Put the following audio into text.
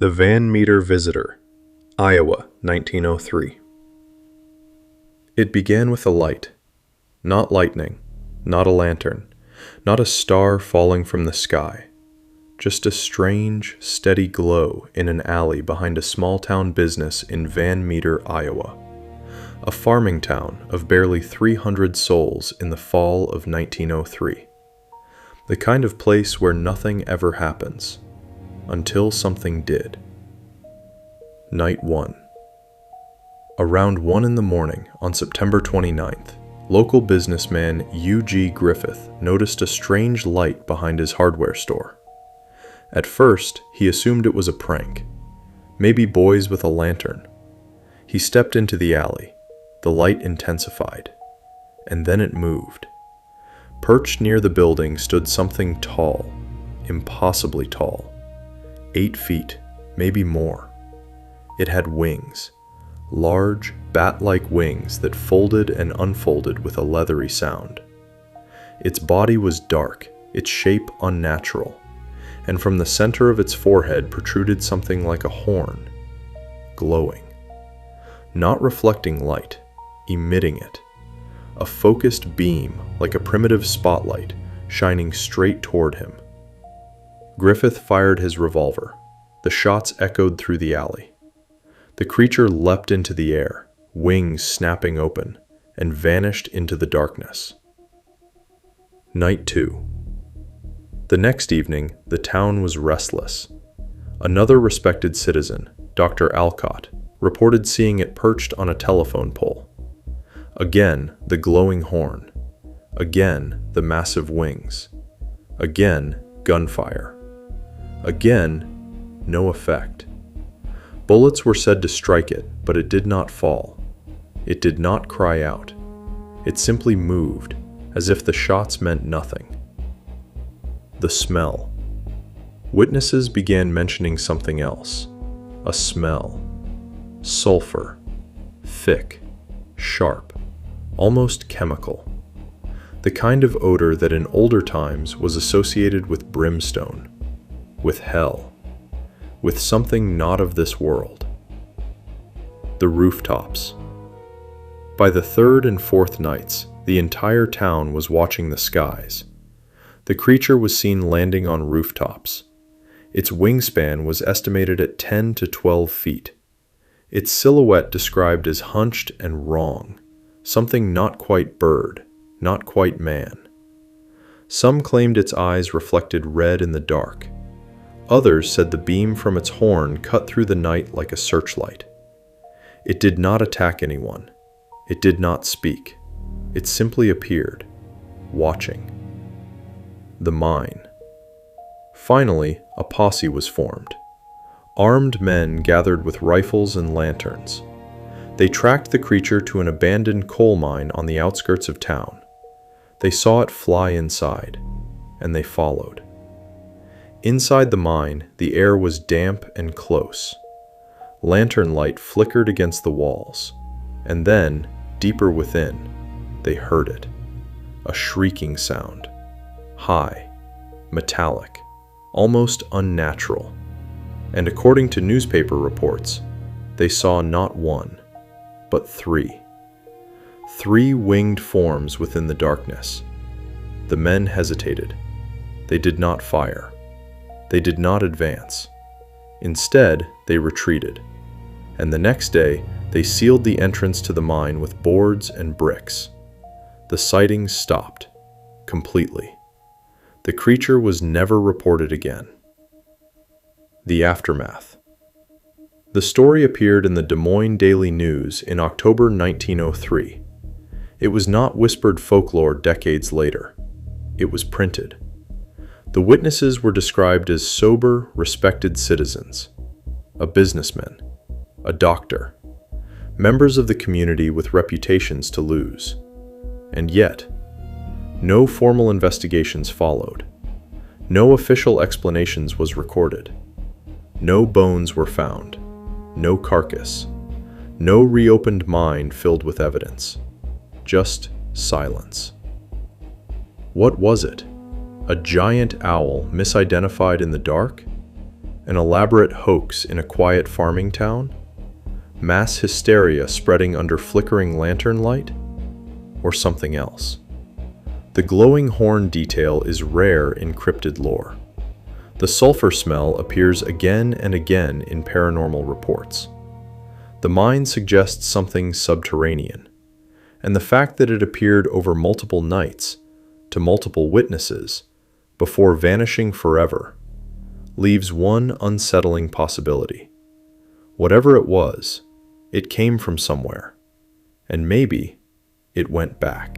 The Van Meter Visitor, Iowa, 1903. It began with a light. Not lightning, not a lantern, not a star falling from the sky. Just a strange, steady glow in an alley behind a small-town business in Van Meter, Iowa. A farming town of barely 300 souls in the fall of 1903. The kind of place where nothing ever happens. Until something did. Night 1. Around 1 in the morning on September 29th, local businessman U.G. Griffith noticed a strange light behind his hardware store. At first, he assumed it was a prank. Maybe boys with a lantern. He stepped into the alley. The light intensified. And then it moved. Perched near the building stood something tall, impossibly tall. 8 feet, maybe more. It had wings, large, bat-like wings that folded and unfolded with a leathery sound. Its body was dark, its shape unnatural, and from the center of its forehead protruded something like a horn, glowing. Not reflecting light, emitting it. A focused beam, like a primitive spotlight, shining straight toward him. Griffith fired his revolver. The shots echoed through the alley. The creature leapt into the air, wings snapping open, and vanished into the darkness. Night 2. The next evening, the town was restless. Another respected citizen, Dr. Alcott, reported seeing it perched on a telephone pole. Again, the glowing horn. Again, the massive wings. Again, gunfire. Again, no effect. Bullets were said to strike it, but it did not fall. It did not cry out. It simply moved, as if the shots meant nothing. The smell. Witnesses began mentioning something else. A smell. Sulfur. Thick. Sharp. Almost chemical. The kind of odor that in older times was associated with brimstone. With hell. With something not of this world. The rooftops. By the third and fourth nights, the entire town was watching the skies. The creature was seen landing on rooftops. Its wingspan was estimated at 10 to 12 feet. Its silhouette described as hunched and wrong, something not quite bird, not quite man. Some claimed its eyes reflected red in the dark. Others said the beam from its horn cut through the night like a searchlight. It did not attack anyone. It did not speak. It simply appeared, watching. The mine. Finally, a posse was formed. Armed men gathered with rifles and lanterns. They tracked the creature to an abandoned coal mine on the outskirts of town. They saw it fly inside, and they followed. Inside the mine, the air was damp and close. Lantern light flickered against the walls, and then, deeper within, they heard it. A shrieking sound. High, metallic, almost unnatural. And according to newspaper reports, they saw not one, but 3. 3 winged forms within the darkness. The men hesitated. They did not fire. They did not advance. Instead, they retreated. And the next day, they sealed the entrance to the mine with boards and bricks. The sightings stopped. Completely. The creature was never reported again. The aftermath. The story appeared in the Des Moines Daily News in October 1903. It was not whispered folklore decades later. It was printed. The witnesses were described as sober, respected citizens, a businessman, a doctor, members of the community with reputations to lose. And yet, no formal investigations followed. No official explanations was recorded. No bones were found. No carcass. No reopened mine filled with evidence. Just silence. What was it? A giant owl misidentified in the dark? An elaborate hoax in a quiet farming town? Mass hysteria spreading under flickering lantern light? Or something else? The glowing horn detail is rare in cryptid lore. The sulfur smell appears again and again in paranormal reports. The mind suggests something subterranean, and the fact that it appeared over multiple nights, to multiple witnesses, before vanishing forever, leaves one unsettling possibility. Whatever it was, it came from somewhere, and maybe it went back.